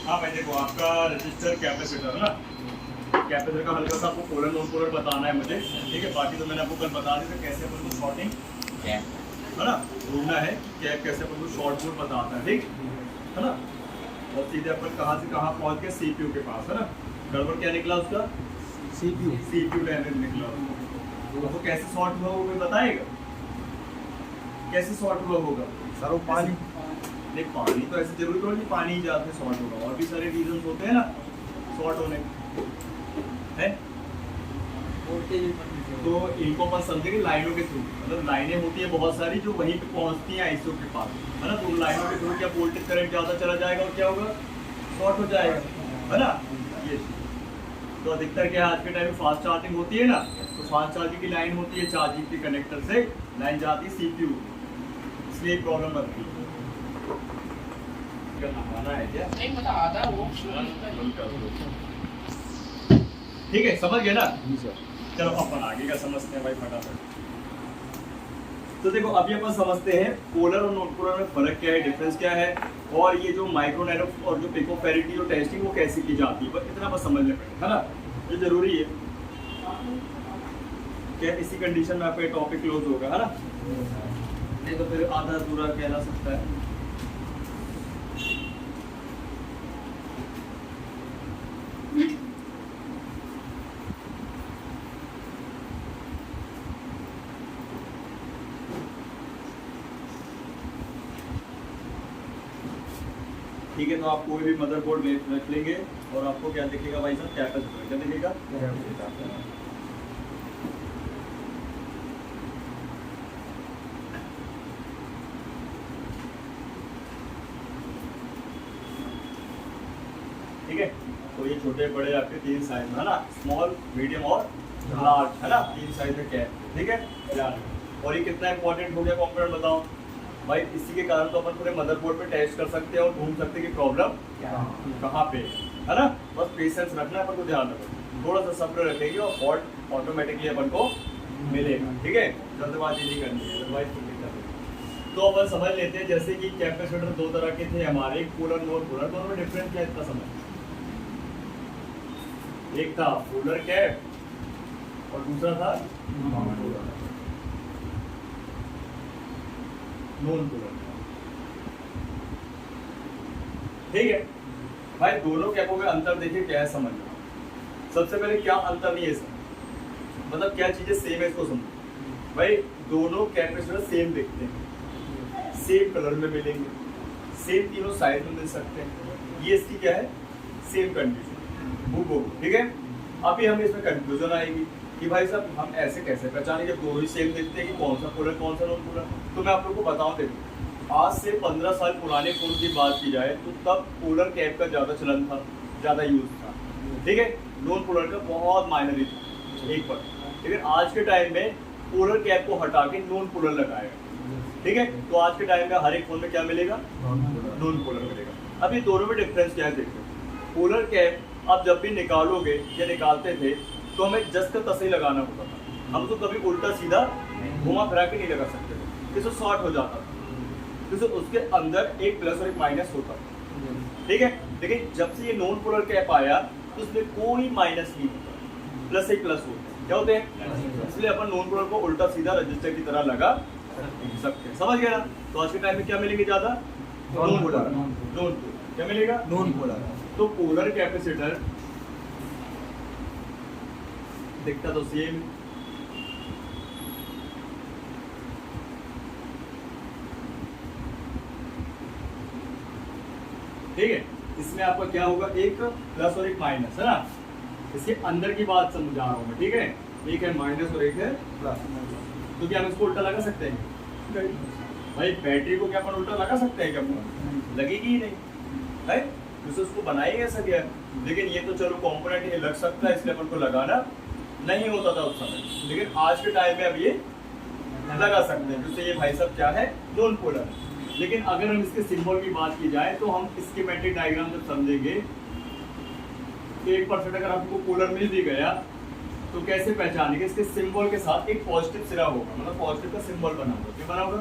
हाँ भाई देखो आपका रजिस्टर कैपेसिटर है ना, कैपेसिटर का हल्का सा आपको पोलर नॉन पोलर बताना है मुझे, ठीक है। बाकी तो मैंने आपको कल बता दिया था कैसे अपन को शॉर्टिंग है ना ढूंढना है, कैप कैसे अपन को शॉर्ट बोर्ड बताता है, ठीक है ना। और सीधे अपन कहाँ से कहाँ पहुँच गए, सीपीयू के पास है ना। गड़बड़ क्या निकला उसका, सीपीयू डैमेज निकला। तो वो कैसे शॉर्ट हुआ वो कोई बताएगा, कैसे शॉर्ट हुआ होगा सर वो पानी नहीं, पानी तो ऐसे जरूरी थोड़ी नहीं पानी ही जाते शॉर्ट होगा, और भी सारे रीजंस होते हैं ना शॉर्ट होने हैं। तो इनको अपन समझेंगे लाइनों के थ्रू, मतलब लाइनें होती है बहुत सारी जो वहीं पे पहुंचती हैं आईसीयू के पास है ना। तो उन लाइनों के थ्रू क्या वोल्टेज करंट ज़्यादा चला जाएगा और क्या होगा, शॉर्ट हो जाएगा है ना। ये तो अधिकतर क्या आज के टाइम में फास्ट चार्जिंग होती है ना, तो फास्ट चार्जिंग की लाइन होती है, चार्जिंग के कनेक्टर से लाइन जाती है सीपीयू, इसलिए प्रॉब्लम बनती है। नहाना है क्या? नहीं मतलब आधा वो ठीक है, समझ गए ना। जी सर। चलो अपन आगे का समझते हैं भाई फटाफट। तो देखो अभी अपन समझते हैं पोलर और नॉन पोलर में फर्क क्या है, डिफरेंस क्या है, और ये जो माइक्रो नैनो और जो पिकोफैरेड जो टेस्टिंग वो कैसे की जाती है, बस इतना बस समझने पड़ेगा है ना, ये जरूरी है। क्या इसी कंडीशन में आपका टॉपिक क्लोज होगा है ना, नहीं तो फिर आधा अधूरा कहला सकता है। ठीक है, तो आप कोई भी मदरबोर्ड रख लेंगे और आपको क्या दिखेगा भाई साहब, कैपेसिटर क्या दिखेगा। ठीक है, तो ये छोटे बड़े आपके तीन साइज है ना, स्मॉल मीडियम और लार्ज है ना, तीन साइज में कैप, ठीक है। और ये कितना इंपॉर्टेंट हो गया कंपोनेंट बताओ भाई, इसी के कारण तो अपन पूरे मदरबोर्ड पे टेस्ट कर सकते हैं और ढूंढ सकते हैं कि प्रॉब्लम कहाँ पे है ना। बस पेशेंस रखना है, अपन को ध्यान रखना, थोड़ा सा सब्र रखेंगे और फॉल्ट ऑटोमेटिकली अपन को मिलेगा, ठीक है। जल्दबाजी नहीं करनी है, अदरवाइज तो दिक्कत है। तो अपन समझ लेते हैं जैसे कि कैपेसिटर दो तरह के थे हमारे, एक पोलर नॉन पोलर, दोनों में डिफरेंस क्या है इतना समझ। एक था पोलर कैप और दूसरा था नॉन पोलर, ठीक है भाई। दोनों कैपों में अंतर देखिए क्या है समझना। सबसे पहले क्या अंतर नहीं है इसमें, मतलब क्या चीजें सेम है इसको समझो भाई। दोनों कैपेसिटर सेम दिखते हैं, सेम कलर में मिलेंगे, सेम तीनों साइज में मिल सकते हैं, ये इसकी क्या है सेम कंडीशन वो, ठीक है। अभी हमें इसमें कंफ्यूजन आएगी कि भाई साहब हम ऐसे कैसे पहचाने जब दोनों ही सेम दिखते हैं कि कौन सा पोलर कौन सा नॉन पोलर। तो मैं आप लोग को बताऊं, देखो आज से 15 साल पुराने फोन की बात की जाए तो तब पोलर कैप का ज़्यादा चलन था, ज़्यादा यूज था, ठीक है। नॉन पोलर का बहुत माइनर ही था एक पर, लेकिन आज के टाइम में पोलर कैप को हटा के नॉन पोलर लगाएगा, ठीक है। तो आज के टाइम में हर एक फोन में क्या मिलेगा, नॉन पोलर मिलेगा। अब ये दोनों में डिफरेंस क्या है देखो। पोलर कैप आप जब भी निकालोगे या निकालते थे तो हमें जस्ट का तसही लगाना होता था, हम तो कभी उल्टा सीधा घुमा फिरा के नहीं लगा सकते थे, इससे शॉर्ट हो जाता था, तो उसके अंदर एक प्लस और एक माइनस होता था, ठीक है। लेकिन जब से ये नॉन पोलर कैप आया तो उसमें कोई माइनस नहीं होता, प्लस एक प्लस होते हैं, क्या होते हैं। इसलिए अपन नॉन पोलर को उल्टा सीधा रजिस्टर की तरह लगा सकते हैं, समझ गए ना। तो आज के टाइम में क्या मिलेंगे ज्यादा, नॉन पोलर, नॉन क्या मिलेगा, नॉन पोलर। तो पोलर कैपेसिटर दिखता तो सेम, ठीक है। इसमें आपका क्या होगा, एक प्लस और एक माइनस है ना। इसके अंदर की बात समझा रहा हूं मैं, ठीक है। एक है माइनस और एक है प्लस, तो क्या हम इसको उल्टा लगा सकते हैं भाई। बैटरी को क्या अपन उल्टा लगा सकते हैं, क्या लगेगी ही नहीं है, तो उसको बनाया कैसा गया। लेकिन ये तो चलो कंपोनेंट ये लग सकता है, इसलिए अपन को लगाना नहीं होता था उस समय, लेकिन आज के टाइम में अब ये लगा सकते हैं, जिससे ये भाई साहब क्या है, नॉन पोलर। लेकिन अगर हम इसके सिंबल की बात की जाए तो हम स्कीमेटिक डायग्राम जब समझेंगे तो 1% अगर आपको पोलर मिल भी गया तो कैसे पहचानेंगे, इसके सिंबल के साथ एक पॉजिटिव सिरा होगा, मतलब पॉजिटिव का सिंबल बना होगा, क्या बना होगा,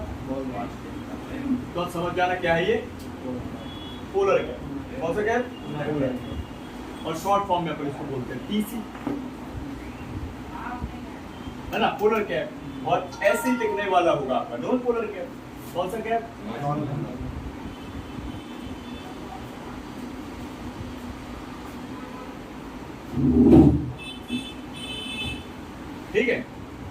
तो आप समझ जाना क्या है ये पोलर क्या, कौन सा गैप? और शॉर्ट फॉर्म में अपन इसको बोलते हैं टीसी, है ना, पोलर गैप। और ऐसे ही दिखने वाला होगा आपका नॉन पोलर गैप। कौन सा गैप? ठीक है,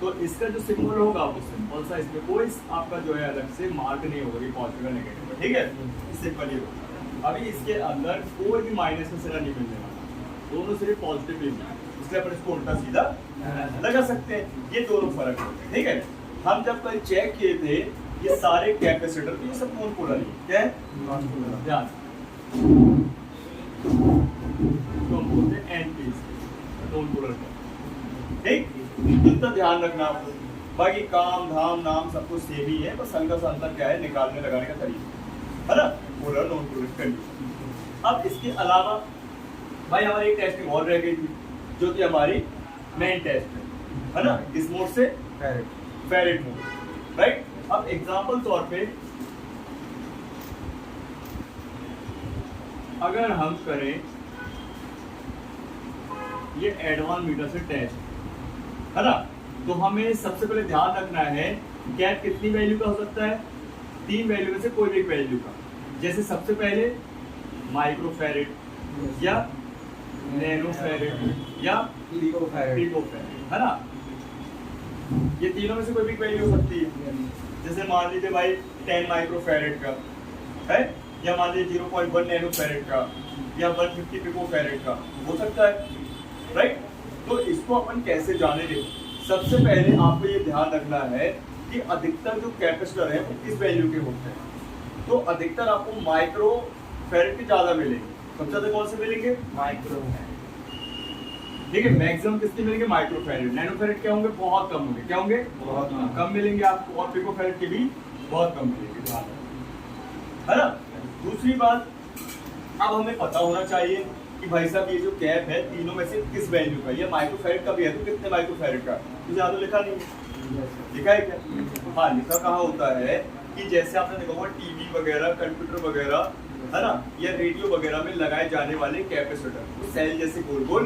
तो इसका जो सिंबल होगा वो सिंपल सा, इसमें कोई आपका जो है अलग से मार्क नहीं होगी पॉजिटिव नेगेटिव, ठीक है, सिंपल ही होगा। अभी इसके अंदर कोई भी माइनस में सिरा नहीं मिलने वाला, दोनों सिर्फ पॉजिटिव ही होंगे, इसलिए अपन इसको उल्टा सीधा लगा सकते हैं। ये दोनों फर्क होते हैं, ठीक है। हम जब कल चेक किए थे ये सारे कैपेसिटर, ये सब नॉन पोलर ही क्या है, ध्यान तो हम बोलते हैं एनपीस नॉन पोलर का, ठीक। इतना ध्यान रखना आपको, बाकी काम धाम नाम सब कुछ सेम ही है, बस हल्का सा अंतर क्या है निकालने लगाने का तरीका, है ना, पोलर नॉन पोलर कंडीशन। अब इसके अलावा भाई हमारी एक टेस्टिंग और रह गई थी जो कि हमारी मेन टेस्ट है ना, किस मोड से? Ferret mode, right. अब एग्जांपल तौर पे अगर हम करें ये एडवांस मीटर से टेस्ट, है ना, तो हमें सबसे पहले ध्यान रखना है गैप कितनी वैल्यू का हो सकता है? 3 वैल्यू में से कोई भी एक वैल्यू का। जैसे सबसे पहले माइक्रोफैरेड या नैनोफैरेड या पिकोफैरेड, है ना, ये तीनों में से कोई भी वैल्यू हो सकती है। जैसे मान लीजिए भाई 10 माइक्रोफैरेड का है, या मान लीजिए 0.1 नैनोफैरेड का, या 150 पिकोफैरेड का हो सकता है, राइट। तो इसको अपन कैसे जानेंगे? सबसे पहले आपको ये ध्यान रखना है कि अधिकतर जो कैपेसिटर है वो किस वैल्यू के होते हैं। तो अधिकतर आपको माइक्रो फैरेड के ज्यादा मिलेंगे। सबसे ज्यादा कौन से मिलेंगे? माइक्रो, ठीक है। मैक्सिमम किसके मिलेंगे? Micro farad. नैनो फैरेड क्या होंगे? बहुत कम होंगे। क्या होंगे? बहुत कम मिलेंगे आपको। और पिको फैरेड के भी बहुत कम मिलेंगे, है ना। दूसरी बात, अब हमें पता होना चाहिए कि भाई साहब ये जो कैप है तीनों में से किस वैल्यू का? ये माइक्रोफैरेड का भी है तो कितने माइक्रोफैरेड का? तो ज्यादा लिखा नहीं है, लिखा है क्या? हाँ, लिखा कहाँ होता है कि जैसे आपने देखा होगा टीवी वगैरह, कंप्यूटर वगैरह, है ना, या रेडियो वगैरह में लगाए जाने वाले कैपेसिटर, तो सेल जैसे गोल गोल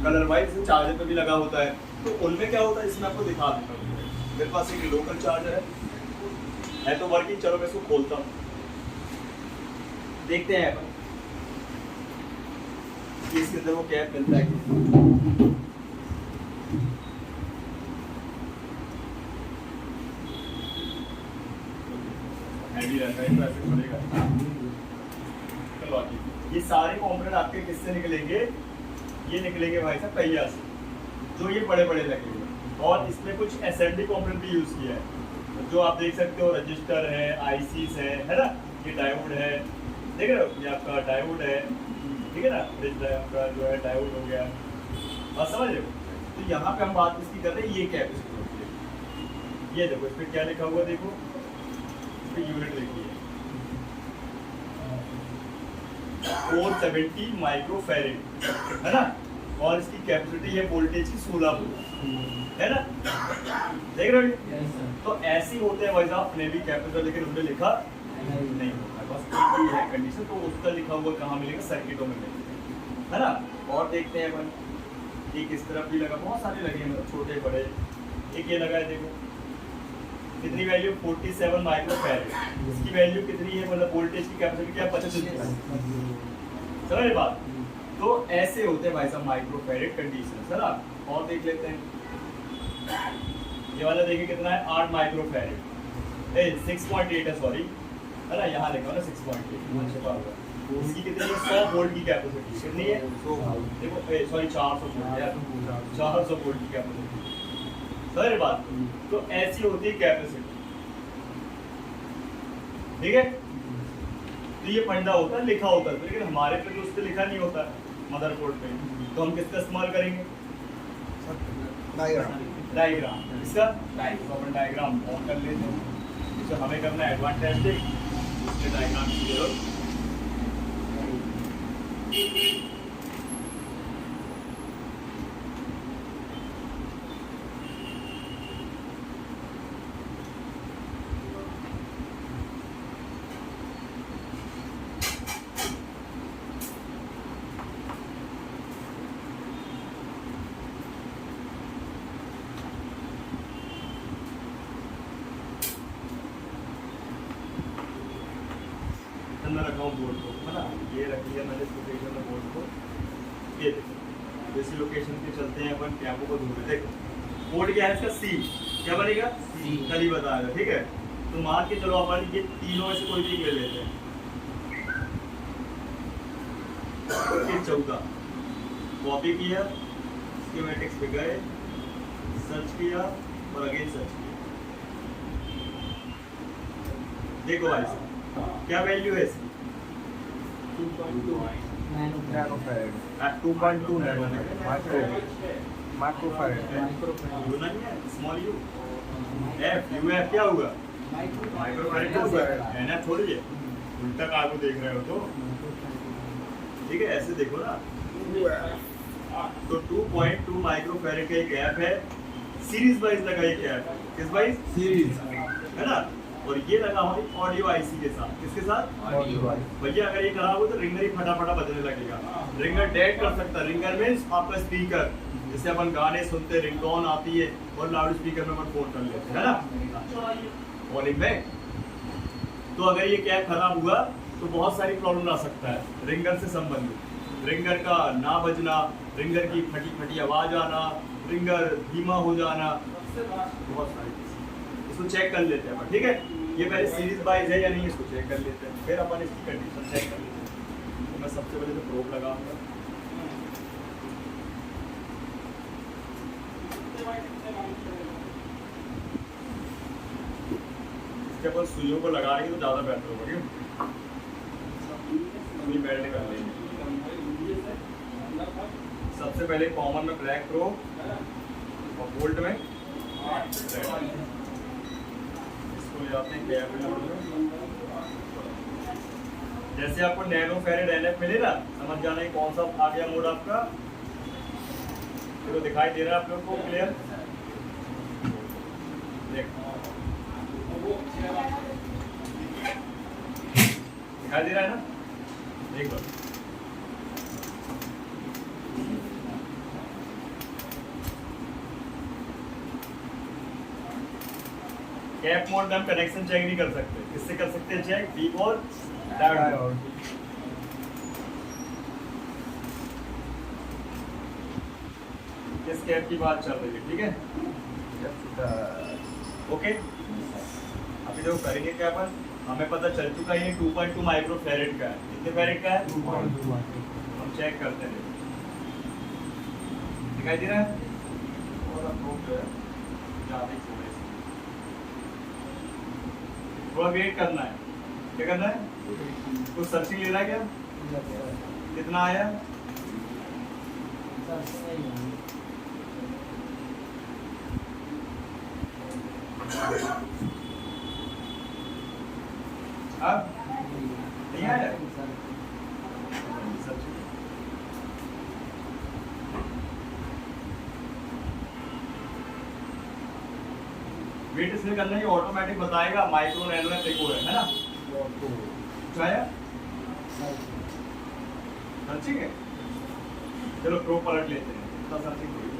कलर वाइज चार्जर पे भी लगा होता है। तो उनमें क्या होता है, इसमें आपको दिखा देता हूँ। मेरे पास एक लोकल चार्जर है तो वर्किंग। चलो मैं इसको खोलता हूँ, देखते हैं अपन इसके अंदर वो कैप मिलता है कि हैवी रहता है तो ऐसे खुलेगा। चलो ये सारे कंपोनेंट आपके किससे निकलेंगे? ये निकलेंगे भाई साहब पहिया से, जो ये बड़े बड़े लगेंगे। और इसमें कुछ असेंबली कंपोनेंट भी यूज किया है, जो आप देख सकते हो रजिस्टर है, आईसीस है ना, ये डायोड है, देख रहे हो, ये आपका डायोड है, ठीक है ना, आपका जो है डायोड हो गया, बात समझ रहे हो। तो यहाँ पे हम बात इसकी कर रहे हैं, ये कैपेसिटर होती है। ये देखो इस पर क्या लिखा हुआ, देखो इस पर यूनिट लिखी है 470 माइक्रोफैरेड, है ना, और इसकी कैपेसिटी है वोल्टेज की 16 वोल्ट, है ना, देख रहे हो। तो ऐसे ही होते हैं भाई साहब अपने भी कैपेसिटर, लेकिन उनमें लिखा नहीं होता, बस एक ही है कंडीशन। तो उसका लिखा हुआ कहाँ मिलेगा? सर्किटों में मिलेगा, है ना। और देखते हैं अपन, एक इस तरफ भी लगा, बहुत सारे लगे हैं, मतलब छोटे बड़े। एक ये लगा है, देखो कितनी वैल्यू? 47 माइक्रोफैरेड। इसकी वैल्यू कितनी है? मतलब वोल्टेज की कैपेसिटी क्या? 25। समझ रहे बात? तो ऐसे होते हैं भाई साहब माइक्रोफैरेड कंडीशन, है ना। और देख लेते हैं, ये वाला देखिए कितना है? 8 माइक्रोफैरेड, 6.8 है, सॉरी, है ना, यहाँ लिखा ना 6.8 छुपा हुआ। इसकी कितनी है? 100 वोल्ट की कैपेसिटी। कितनी है? देखो, सॉरी 400 वोल्ट यार, 400 वोल्ट की कैपेसिटी। समझ बात? तो ऐसी होती है कैपेसिटी, ठीक है। तो ये फंडा होता है, लिखा होता है, लेकिन हमारे पे तो उस पर लिखा नहीं होता मदरबोर्ड पे। तो हम किसका इस्तेमाल करेंगे? डायग्राम। इसका तो अपन डायग्राम ऑन कर लेते हैं। तो हमें करना है एडवांस टेस्टिंग, उसके डायग्राम की जरूरत। पोजीशन में रखा हूँ बोर्ड को, है ना, ये रख लिया मैंने इस लोकेशन में बोर्ड को, ये देखो इसी लोकेशन पे चलते हैं अपन कैपो को ढूंढे। देखो कोड क्या है इसका, सी, क्या बनेगा, सी, कल ही बताया, ठीक है। तो मान के चलो अपन ये तीनों में से कोई भी ले लेते हैं, ये 14 कॉपी किया, स्कीमेटिक्स पे गए, सर्च किया और अगेन सर्च किया। देखो भाई साहब क्या वैल्यू है इसकी, 2.2 नैनोफैरड, 2.2 नैनो माइक्रोफैरड, यू नहीं है, small you, F U F क्या होगा, माइक्रोफैरड का होगा, एनएफ थोड़ी है, उल्टा कागज देख रहे हो तो, ठीक है, ऐसे देखो ना। तो 2.2 माइक्रोफैरड का एक ऐप है, सीरीज वाइज लगा ये कैप, किस वाइज, सीरीज, है ना। और ये लगा हमारी ऑडियो आईसी के साथ, किसके साथ, ऑडियो। भैया अगर ये खराब हो तो रिंगर ही फटाफटा बजने लगेगा। रिंगर डेड कर सकता है, रिंगर मींस आपका स्पीकर, जिससे अपन गाने सुनते, रिंगटोन आती है और लाउड स्पीकर में अपन फोन कर लेते हैं, है ना, कॉलिंग में। तो अगर ये कैप खराब हुआ तो बहुत सारी प्रॉब्लम आ सकता है रिंगर से संबंधित, रिंगर का ना बजना, रिंगर की फटी फटी आवाज आना, रिंगर धीमा हो जाना, बहुत सारी चीजें, इसको चेक कर लेते हैं, ठीक है। ये पहले सीरीज वाइज है या नहीं इसको चेक कर लेते हैं, फिर अपन इसकी कंडीशन चेक कर लेते हैं। तो मैं सबसे पहले तो प्रोब लगाऊंगा, इसके अपन सुइयों को लगा लेंगे तो ज़्यादा बेहतर होगा, क्यों, सुई बेल्ट कर लेंगे। सबसे पहले कॉमन में ब्लैक प्रो और बोल्ट में इसको ले जाते हैं कैप मोड में। जैसे आपको नैनो फैरेड एनएफ मिले ना, समझ जाना है कौन सा आ गया मोड आपका, तो दिखाई दे रहा है आप लोगों को क्लियर, दिखाई दे रहा है ना, एक बार कैप मोड में हम कनेक्शन चेक नहीं कर सकते, किससे कर सकते हैं चेक, डी और डायोड। इस कैप की बात चल रही है, ठीक है, ओके। अभी देखो करेंगे क्या अपन, हमें पता चल चुका है ये 2.2 माइक्रो फैरेड का है, कितने फैरेड का है, 2.2। हम चेक करते हैं, दिखाई दे रहा है, थोड़ा वेट करना है, क्या करना है, कुछ सर्चिंग ले रहा है क्या, कितना आया, अब नहीं आया, वेट इसलिए करना है, ऑटोमेटिक बताएगा माइक्रो नैनो है, देखो है ना, आया सर्चिंग है। चलो प्रो पलट लेते हैं, इतना सर्चिंग थोड़ी है।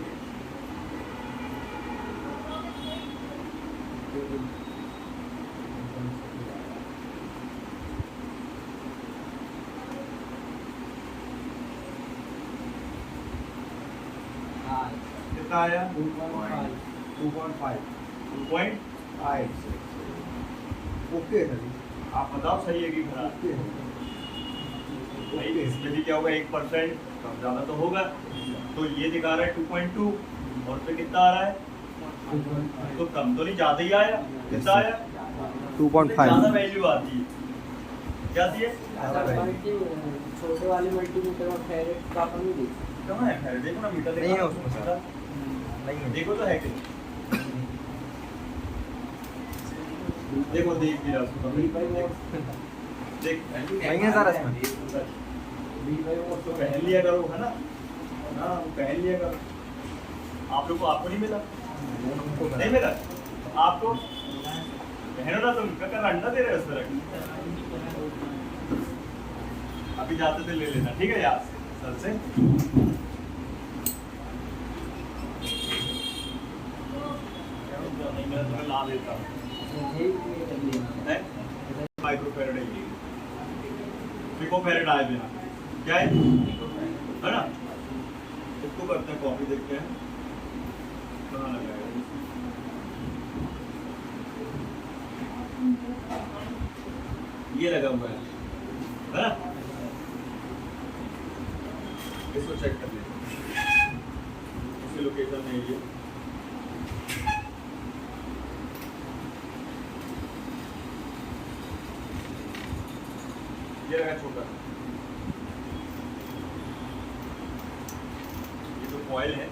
कितना आया, 2.5 ओके है, आप बताओ सही है कि खराब, भाई इसमें भी क्या होगा, 1% कम ज़्यादा तो होगा, तो ये दिखा रहा है 2.2 और पे कितना आ रहा है, तो कम तो नहीं, ज़्यादा ही आया, कितना आया, 2.5, ज़्यादा वैल्यू आती है, क्या आती है, छोटे वाले मल्टीमीटर में फैरेड का अपन नहीं कहाँ है खैर, देखो ना मीटर नहीं है उसमें सर, नहीं है, देखो तो है कि देखो, देख भी रहा उसको, देख नहीं है सर इसमें, तो पहन लिया करो, है ना, हाँ वो पहन लिया करो। आप लोग को, आपको नहीं मिला, नहीं मिला आपको, पहनो ना तुम, क्या अंडा दे रहे हो उस तरह। अभी जाते थे ले लेना, ठीक है, यार सर से मैं तुम्हें ला देता हूँ, माइक्रो फैरेड है ये, पिकोफैरेड आए बिना क्या है ना। इसको करते हैं कॉपी, देखते हैं कहाँ लगाएगा। ये लगा हुआ है ना, इसको चेक कर लेते हैं इसी लोकेशन में ये लगा छोटा। ये तो कॉइल है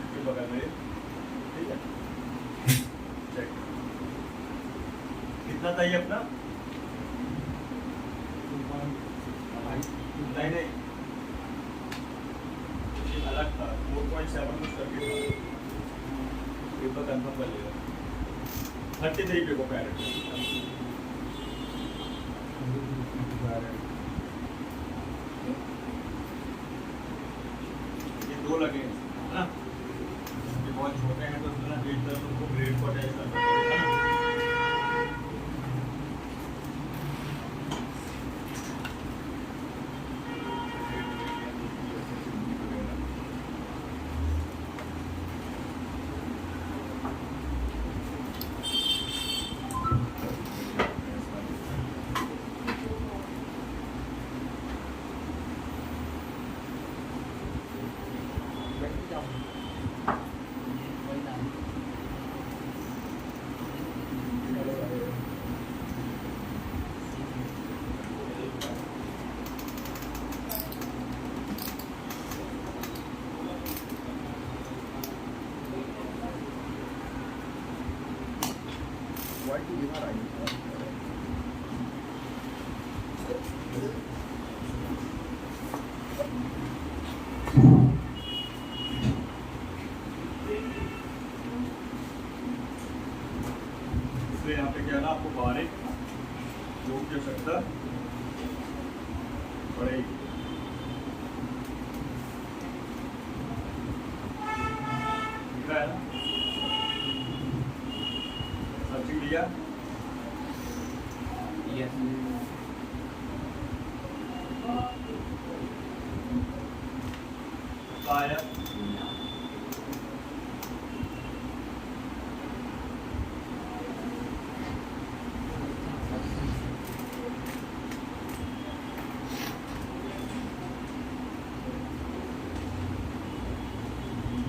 इसके बगल में, ठीक है। चेक कितना था ये अपना, नहीं नहीं ये अलग था 4.7 कुछ करके था, एक बार कंफर्म कर लेगा। 33 पिकोफैरेड ये दो लगे हैं ना, ये बहुत छोटे हैं तो ना एक तरफ उनको ग्रेड को अटैच करना पड़ेगा ना। इसलिए यहाँ पे क्या है ना, आपको बारीक योग की आवश्यकता पड़ेगी। दिख रहा है ना, सर्चिंग लिया। यस आया